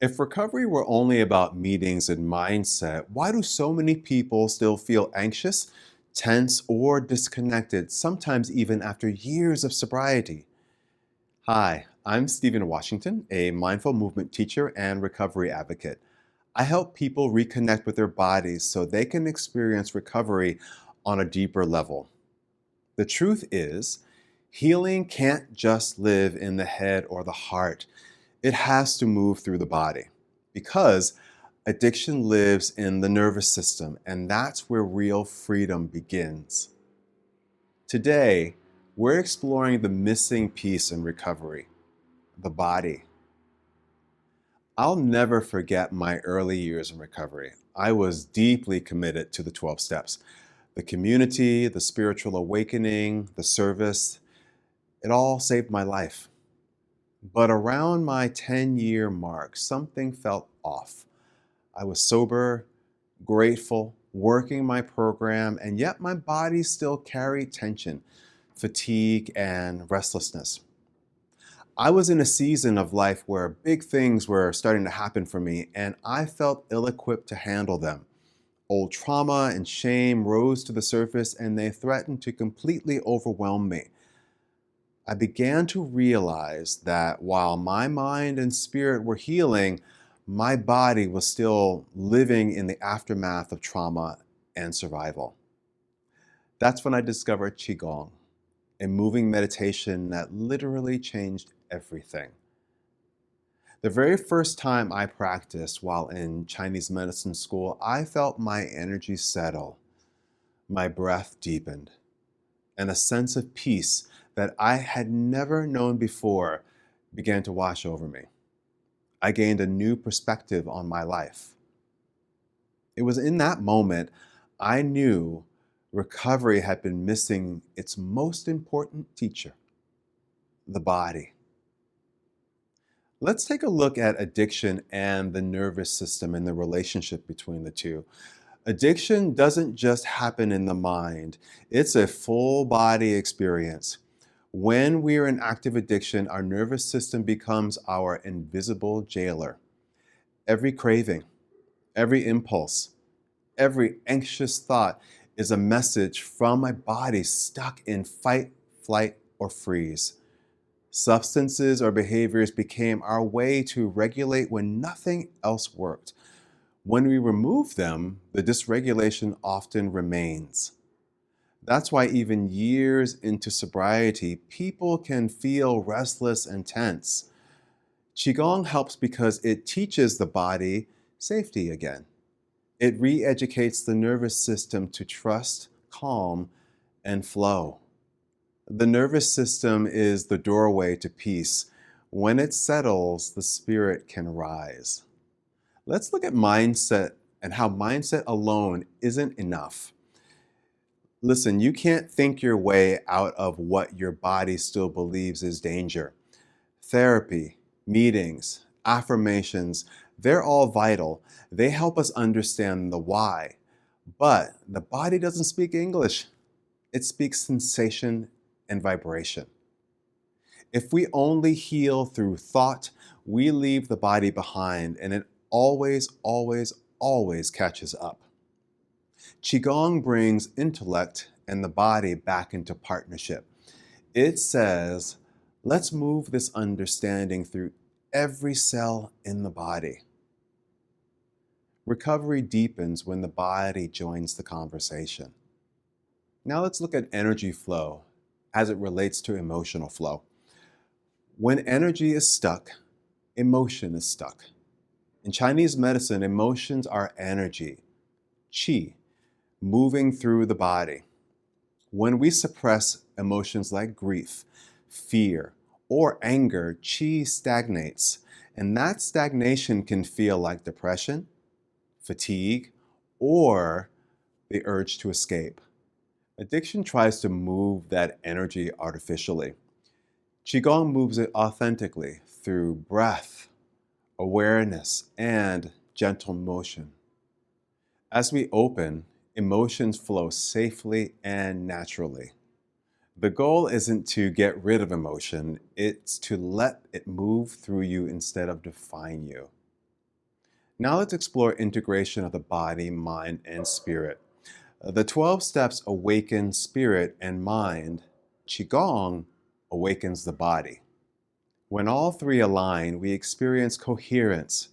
If recovery were only about meetings and mindset, why do so many people still feel anxious, tense, or disconnected, sometimes even after years of sobriety? Hi, I'm Stephen Washington, a mindful movement teacher and recovery advocate. I help people reconnect with their bodies so they can experience recovery on a deeper level. The truth is, healing can't just live in the head or the heart. It has to move through the body because addiction lives in the nervous system, and that's where real freedom begins. Today, we're exploring the missing piece in recovery, the body. I'll never forget my early years in recovery. I was deeply committed to the 12 steps. The community, the spiritual awakening, the service, it all saved my life. But around my 10-year mark, something felt off. I was sober, grateful, working my program, and yet my body still carried tension, fatigue, and restlessness. I was in a season of life where big things were starting to happen for me, and I felt ill equipped to handle them. Old trauma and shame rose to the surface, and they threatened to completely overwhelm me. I began to realize that while my mind and spirit were healing, my body was still living in the aftermath of trauma and survival. That's when I discovered Qigong, a moving meditation that literally changed everything. The very first time I practiced while in Chinese medicine school, I felt my energy settle, my breath deepened, and a sense of peace that I had never known before began to wash over me. I gained a new perspective on my life. It was in that moment I knew recovery had been missing its most important teacher, the body. Let's take a look at addiction and the nervous system and the relationship between the two. Addiction doesn't just happen in the mind, it's a full body experience. When we're in active addiction, our nervous system becomes our invisible jailer. Every craving, every impulse, every anxious thought is a message from my body stuck in fight, flight, or freeze. Substances or behaviors became our way to regulate when nothing else worked. When we remove them, the dysregulation often remains. That's why even years into sobriety, people can feel restless and tense. Qigong helps because it teaches the body safety again. It re-educates the nervous system to trust, calm, and flow. The nervous system is the doorway to peace. When it settles, the spirit can rise. Let's look at mindset and how mindset alone isn't enough. Listen, you can't think your way out of what your body still believes is danger. Therapy, meetings, affirmations, they're all vital. They help us understand the why. But the body doesn't speak English, it speaks sensation and vibration. If we only heal through thought, we leave the body behind and it always, always, always catches up. Qigong brings intellect and the body back into partnership. It says, let's move this understanding through every cell in the body. Recovery deepens when the body joins the conversation. Now let's look at energy flow as it relates to emotional flow. When energy is stuck, emotion is stuck. In Chinese medicine, emotions are energy, qi, moving through the body. When we suppress emotions like grief, fear, or anger, qi stagnates, and that stagnation can feel like depression, fatigue, or the urge to escape. Addiction tries to move that energy artificially. Qigong moves it authentically through breath, awareness, and gentle motion. As we open, emotions flow safely and naturally. The goal isn't to get rid of emotion, it's to let it move through you instead of define you. Now let's explore integration of the body, mind, and spirit. The 12 steps awaken spirit and mind. Qigong awakens the body. When all three align, we experience coherence,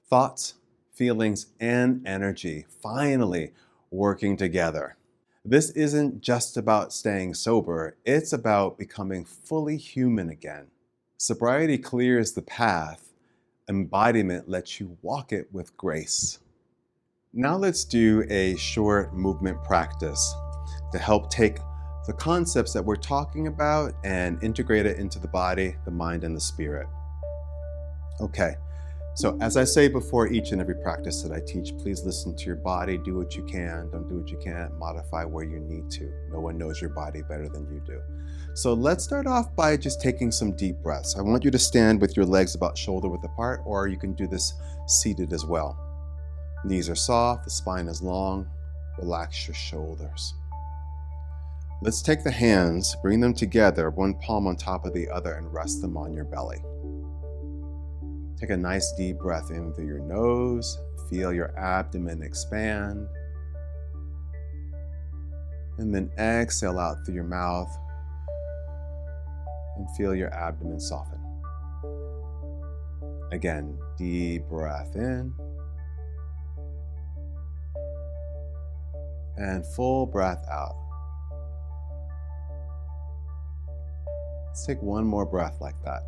thoughts, feelings, and energy finally working together. This isn't just about staying sober, it's about becoming fully human again. Sobriety clears the path, embodiment lets you walk it with grace. Now let's do a short movement practice to help take the concepts that we're talking about and integrate it into the body, the mind, and the spirit. Okay, so as I say before each and every practice that I teach, please listen to your body, do what you can, don't do what you can't, modify where you need to. No one knows your body better than you do. So let's start off by just taking some deep breaths. I want you to stand with your legs about shoulder width apart, or you can do this seated as well. Knees are soft, the spine is long. Relax your shoulders. Let's take the hands, bring them together, one palm on top of the other, and rest them on your belly. Take a nice deep breath in through your nose. Feel your abdomen expand. And then exhale out through your mouth and feel your abdomen soften. Again, deep breath in. And full breath out. Let's take one more breath like that.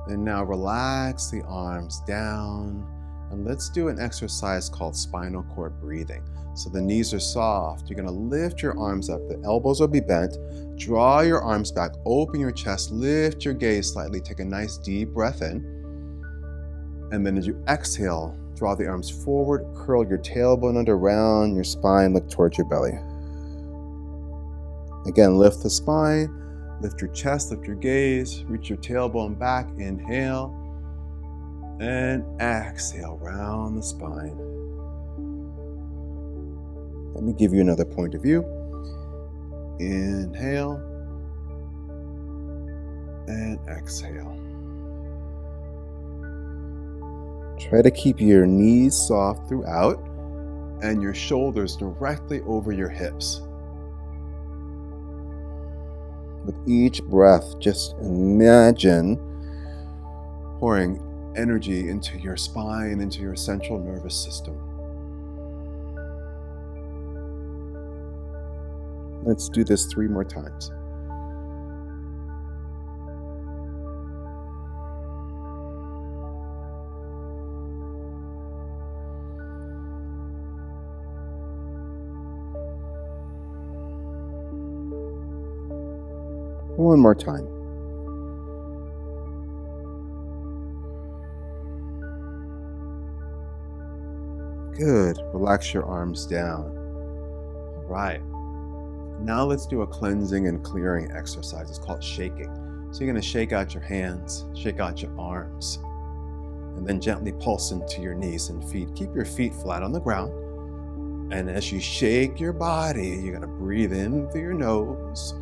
And now relax the arms down, and let's do an exercise called spinal cord breathing. So the knees are soft. You're going to lift your arms up. The elbows will be bent. Draw your arms back, open your chest, lift your gaze slightly. Take a nice deep breath in. And then as you exhale, draw the arms forward, curl your tailbone under, round your spine, look towards your belly. Again, lift the spine. Lift your chest, lift your gaze, reach your tailbone back, inhale, and exhale, round the spine. Let me give you another point of view. Inhale, and exhale. Try to keep your knees soft throughout, and your shoulders directly over your hips. With each breath, just imagine pouring energy into your spine, into your central nervous system. Let's do this 3 more times. One more time. Good. Relax your arms down. All right. Now let's do a cleansing and clearing exercise. It's called shaking. So you're going to shake out your hands, shake out your arms, and then gently pulse into your knees and feet. Keep your feet flat on the ground. And as you shake your body, you're going to breathe in through your nose.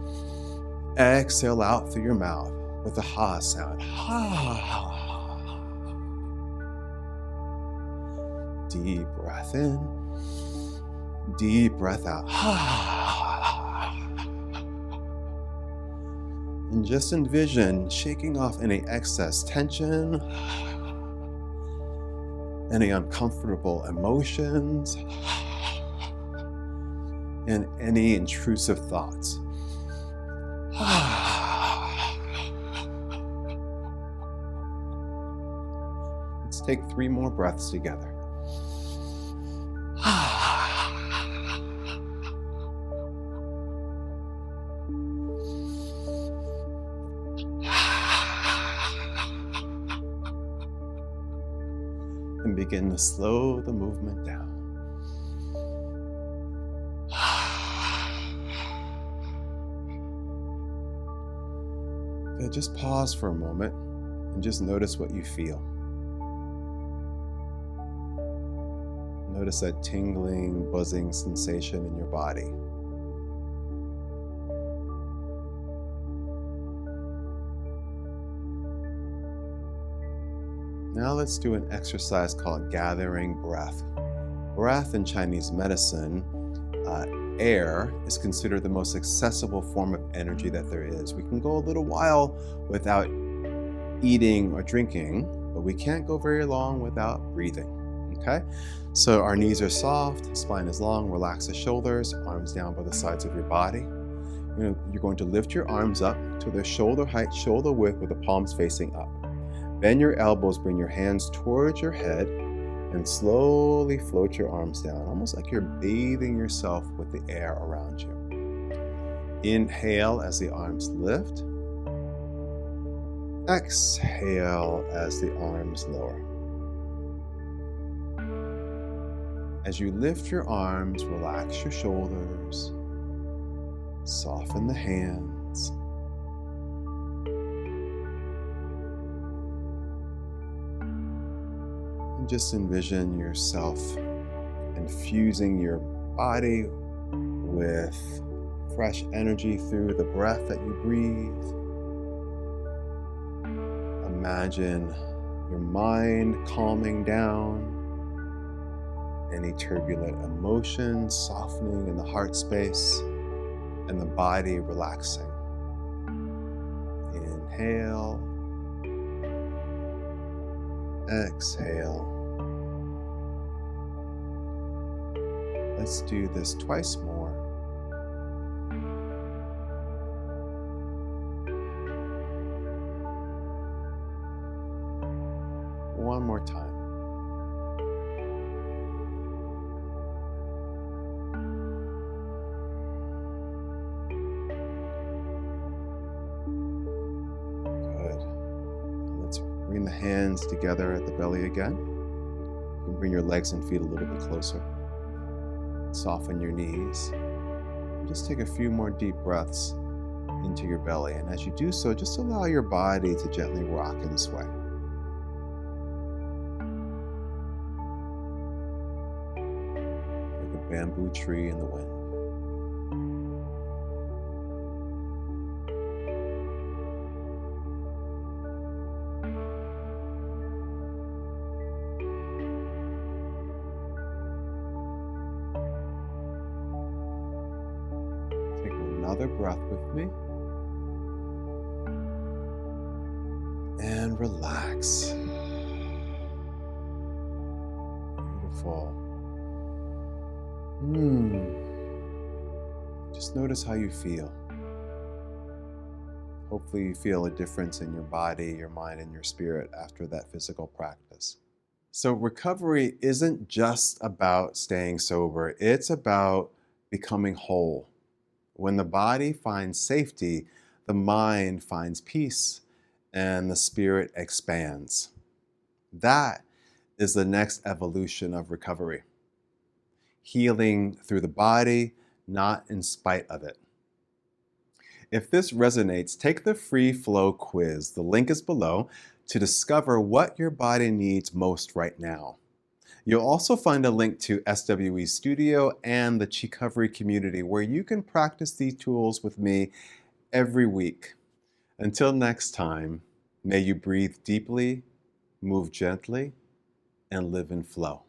Exhale out through your mouth with a ha sound. Ha. Deep breath in. Deep breath out. Ha. And just envision shaking off any excess tension, any uncomfortable emotions, and any intrusive thoughts. Let's take 3 more breaths together. And begin to slow the movement down. Just pause for a moment and just notice what you feel. Notice that tingling, buzzing sensation in your body. Now let's do an exercise called gathering breath. Breath in Chinese medicine, air is considered the most accessible form of energy that there is. We can go a little while without eating or drinking, but we can't go very long without breathing. Okay? So our knees are soft, spine is long, relax the shoulders, arms down by the sides of your body. You're going to lift your arms up to their shoulder height, shoulder width, with the palms facing up. Bend your elbows, bring your hands towards your head, and slowly float your arms down, almost like you're bathing yourself with the air around you. Inhale as the arms lift. Exhale as the arms lower. As you lift your arms, relax your shoulders, soften the hands. And just envision yourself infusing your body with fresh energy through the breath that you breathe. Imagine your mind calming down, any turbulent emotions softening in the heart space, and the body relaxing. Inhale, exhale. Let's do this twice more. One more time. Bring the hands together at the belly again. You can bring your legs and feet a little bit closer. Soften your knees. And just take a few more deep breaths into your belly. And as you do so, just allow your body to gently rock and sway. Like a bamboo tree in the wind. Another breath with me. And relax. Beautiful. Just notice how you feel. Hopefully you feel a difference in your body, your mind, and your spirit after that physical practice. So recovery isn't just about staying sober. It's about becoming whole. When the body finds safety, the mind finds peace, and the spirit expands. That is the next evolution of recovery. Healing through the body, not in spite of it. If this resonates, take the free flow quiz. The link is below to discover what your body needs most right now. You'll also find a link to SWE Studio and the Qigong community where you can practice these tools with me every week. Until next time, may you breathe deeply, move gently, and live in flow.